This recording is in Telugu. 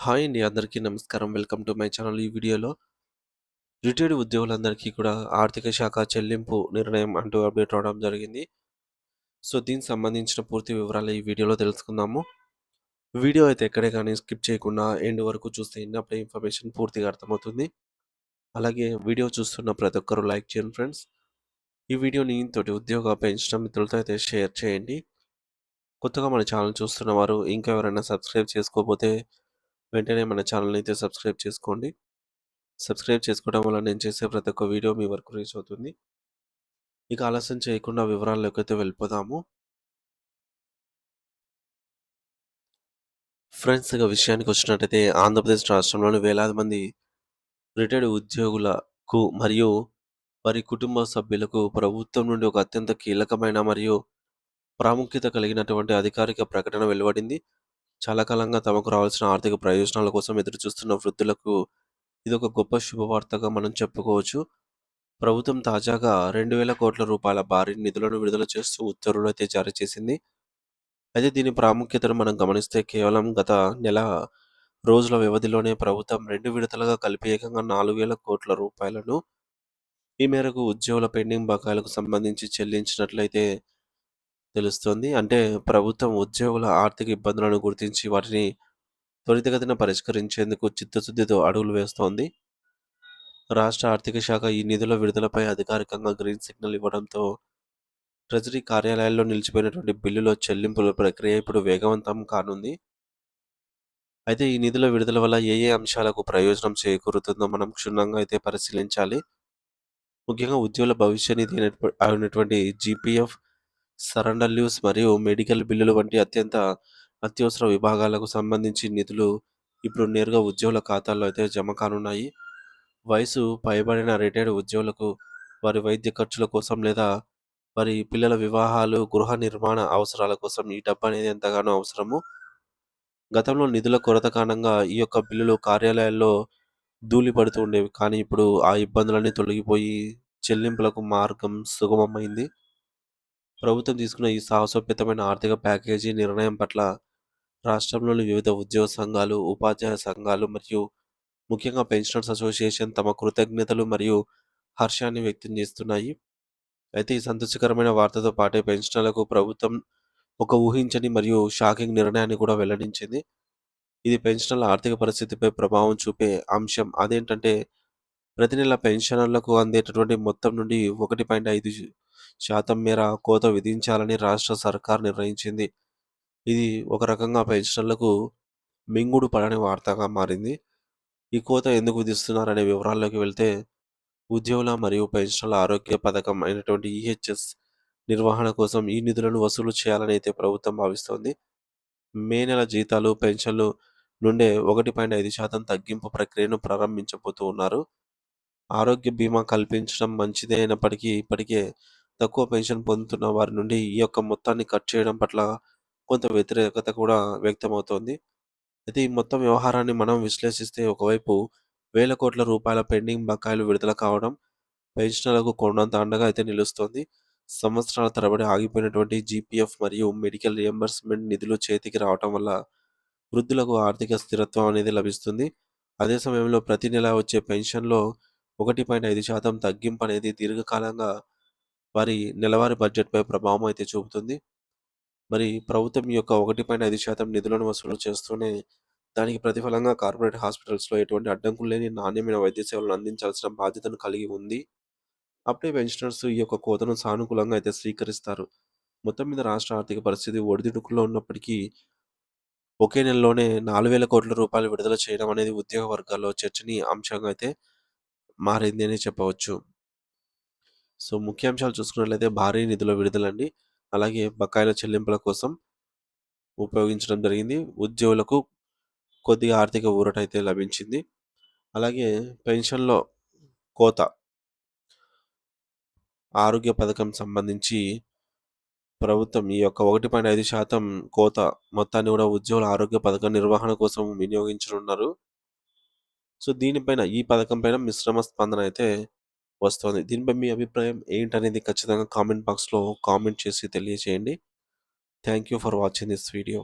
హాయ్ అండి. అందరికీ నమస్కారం. Welcome to my channel. ఈ వీడియోలో రిటైర్డ్ ఉద్యోగులందరికీ కూడా ఆర్థిక శాఖ చెల్లింపు నిర్ణయం అంటూ అప్డేట్ అవ్వడం జరిగింది. సో, దీనికి సంబంధించిన పూర్తి వివరాలు ఈ వీడియోలో తెలుసుకుందాము. వీడియో అయితే ఎక్కడే కానీ స్కిప్ చేయకుండా ఎండ్ వరకు చూస్తే అప్పుడే ఇన్ఫర్మేషన్ పూర్తిగా అర్థమవుతుంది. అలాగే వీడియో చూస్తున్న ప్రతి ఒక్కరూ లైక్ చేయండి ఫ్రెండ్స్. ఈ వీడియోని తోటి ఉద్యోగ పెన్షన్ మిత్రులతో అయితే షేర్ చేయండి. కొత్తగా మన ఛానల్ చూస్తున్న వారు ఇంకా ఎవరైనా సబ్స్క్రైబ్ చేసుకోకపోతే వెంటనే మన ఛానల్‌ని అయితే సబ్స్క్రైబ్ చేసుకోండి. సబ్స్క్రైబ్ చేసుకోవడం వల్ల నేను చేసే ప్రతి ఒక్క వీడియో మీ వరకు రీచ్ అవుతుంది. ఇక ఆలస్యం చేయకుండా వివరాల్లోకైతే వెళ్ళిపోదాము. ఫ్రెండ్స్, ఇక విషయానికొచ్చినట్టయితే ఆంధ్రప్రదేశ్ రాష్ట్రంలోని వేలాది మంది రిటైర్డ్ ఉద్యోగులకు మరియు వారి కుటుంబ సభ్యులకు ప్రభుత్వం నుండి ఒక అత్యంత కీలకమైన మరియు ప్రాముఖ్యత కలిగినటువంటి అధికారిక ప్రకటన వెలువడింది. చాలా కాలంగా తమకు రావాల్సిన ఆర్థిక ప్రయోజనాల కోసం ఎదురుచూస్తున్న వృద్ధులకు ఇదొక గొప్ప శుభవార్తగా మనం చెప్పుకోవచ్చు. ప్రభుత్వం తాజాగా 2,000 కోట్ల రూపాయల భారీ నిధులను విడుదల చేస్తూ ఉత్తర్వులైతే జారీ చేసింది. అయితే దీని ప్రాముఖ్యతను మనం గమనిస్తే కేవలం గత నెల రోజుల వ్యవధిలోనే ప్రభుత్వం 2 విడతలుగా కలిపి ఏకంగా 4,000 కోట్ల రూపాయలను ఈ మేరకు ఉద్యోగుల పెండింగ్ బకాయిలకు సంబంధించి చెల్లించినట్లయితే తెలుస్తోంది. అంటే ప్రభుత్వం ఉద్యోగుల ఆర్థిక ఇబ్బందులను గుర్తించి వాటిని త్వరితగతిన పరిష్కరించేందుకు చిత్తశుద్ధితో అడుగులు వేస్తోంది. రాష్ట్ర ఆర్థిక శాఖ ఈ నిధుల విడుదలపై అధికారికంగా గ్రీన్ సిగ్నల్ ఇవ్వడంతో ట్రెజరీ కార్యాలయాల్లో నిలిచిపోయినటువంటి బిల్లుల చెల్లింపుల ప్రక్రియ ఇప్పుడు వేగవంతం కానుంది. అయితే ఈ నిధుల విడుదల వల్ల ఏ ఏ అంశాలకు ప్రయోజనం చేకూరుతుందో మనం క్షుణ్ణంగా అయితే పరిశీలించాలి. ముఖ్యంగా ఉద్యోగుల భవిష్య నిధి అయినటువంటి జీపీఎఫ్, సరెండర్ లీవ్స్ మరియు మెడికల్ బిల్లులు వంటి అత్యవసర విభాగాలకు సంబంధించి నిధులు ఇప్పుడు నేరుగా ఉద్యోగుల ఖాతాల్లో అయితే జమ కానున్నాయి. వయసు పైబడిన రిటైర్డ్ ఉద్యోగులకు వారి వైద్య ఖర్చుల కోసం లేదా వారి పిల్లల వివాహాలు, గృహ నిర్మాణ అవసరాల కోసం ఈ డబ్బనేది ఎంతగానో అవసరము. గతంలో నిధుల కొరత కారణంగా ఈ యొక్క బిల్లులు కార్యాలయాల్లో ధూళి పడుతూ ఉండేవి. కానీ ఇప్పుడు ఆ ఇబ్బందులన్నీ తొలగిపోయి చెల్లింపులకు మార్గం సుగమమైంది. ప్రభుత్వం తీసుకున్న ఈ సాహసోపేతమైన ఆర్థిక ప్యాకేజీ నిర్ణయం పట్ల రాష్ట్రంలోని వివిధ ఉద్యోగ సంఘాలు, ఉపాధ్యాయ సంఘాలు మరియు ముఖ్యంగా పెన్షనర్స్ అసోసియేషన్ తమ కృతజ్ఞతలు మరియు హర్షాన్ని వ్యక్తం చేస్తున్నాయి. అయితే ఈ సంతోషకరమైన వార్తతో పాటే పెన్షనర్లకు ప్రభుత్వం ఒక ఊహించని మరియు షాకింగ్ నిర్ణయాన్ని కూడా వెల్లడించింది. ఇది పెన్షనర్ల ఆర్థిక పరిస్థితిపై ప్రభావం చూపే అంశం. అదేంటంటే ప్రతి నెల పెన్షనర్లకు అందేటటువంటి మొత్తం నుండి 1.5% మేర కోత విధించాలని రాష్ట్ర సర్కార్ నిర్ణయించింది. ఇది ఒక రకంగా పెన్షనర్లకు మింగుడు పడని వార్తగా మారింది. ఈ కోత ఎందుకు విధిస్తున్నారనే వివరాల్లోకి వెళ్తే ఉద్యోగుల మరియు పెన్షనర్ల ఆరోగ్య పథకం అయినటువంటి ఈహెచ్ఎస్ నిర్వహణ కోసం ఈ నిధులను వసూలు చేయాలని అయితే ప్రభుత్వం భావిస్తోంది. మే నెల జీతాలు, పెన్షన్లు నుండే 1.5% తగ్గింపు ప్రక్రియను ప్రారంభించబోతూ ఉన్నారు. ఆరోగ్య బీమా కల్పించడం మంచిదే అయినప్పటికీ ఇప్పటికే తక్కువ పెన్షన్ పొందుతున్న వారి నుండి ఈ యొక్క మొత్తాన్ని కట్ చేయడం పట్ల కొంత వ్యతిరేకత కూడా వ్యక్తమవుతోంది. అయితే ఈ మొత్తం వ్యవహారాన్ని మనం విశ్లేషిస్తే ఒకవైపు వేల కోట్ల రూపాయల పెండింగ్ బకాయిలు విడుదల కావడం పెన్షనర్లకు కొండంత అండగా అయితే నిలుస్తోంది. సంవత్సరాల తరబడి ఆగిపోయినటువంటి జీపీఎఫ్ మరియు మెడికల్ రియంబర్స్మెంట్ నిధులు చేతికి రావటం వల్ల వృద్ధులకు ఆర్థిక స్థిరత్వం అనేది లభిస్తుంది. అదే సమయంలో ప్రతి నెల వచ్చే పెన్షన్‌లో 1.5% తగ్గింపు అనేది దీర్ఘకాలంగా వారి నెలవారీ బడ్జెట్‌పై ప్రభావం అయితే చూపుతుంది. మరి ప్రభుత్వం ఈ యొక్క 1.5% నిధులను వసూలు చేస్తూనే దానికి ప్రతిఫలంగా కార్పొరేట్ హాస్పిటల్స్‌లో ఎటువంటి అడ్డంకులు లేని నాణ్యమైన వైద్య సేవలను అందించాల్సిన బాధ్యతను కలిగి ఉంది. అప్పుడే పెన్షనర్స్ ఈ యొక్క కోతను సానుకూలంగా అయితే స్వీకరిస్తారు. మొత్తం మీద రాష్ట్ర ఆర్థిక పరిస్థితి ఒడిదుడుకుల్లో ఉన్నప్పటికీ ఒకే నెలలోనే 4,000 కోట్ల రూపాయలు విడుదల చేయడం అనేది ఉద్యోగ వర్గాల్లో చర్చనీయాంశంగా అయితే మారింది అని చెప్పవచ్చు. సో, ముఖ్యాంశాలు చూసుకున్నట్లయితే భారీ నిధుల విడుదలండి. అలాగే బకాయిల చెల్లింపుల కోసం ఉపయోగించడం జరిగింది. ఉద్యోగులకు కొద్దిగా ఆర్థిక ఊరటైతే లభించింది. అలాగే పెన్షన్‌లో కోత, ఆరోగ్య పథకం సంబంధించి ప్రభుత్వం ఈ యొక్క 1.5% కోత మొత్తాన్ని కూడా ఉద్యోగుల ఆరోగ్య పథకం నిర్వహణ కోసం వినియోగించనున్నారు. సో, దీనిపైన ఈ పథకం పైన మిశ్రమ స్పందన అయితే వస్తోంది. దీనిపై మీ అభిప్రాయం ఏంటనేది ఖచ్చితంగా కామెంట్ బాక్స్‌లో కామెంట్ చేసి తెలియజేయండి. Thank you for watching this video.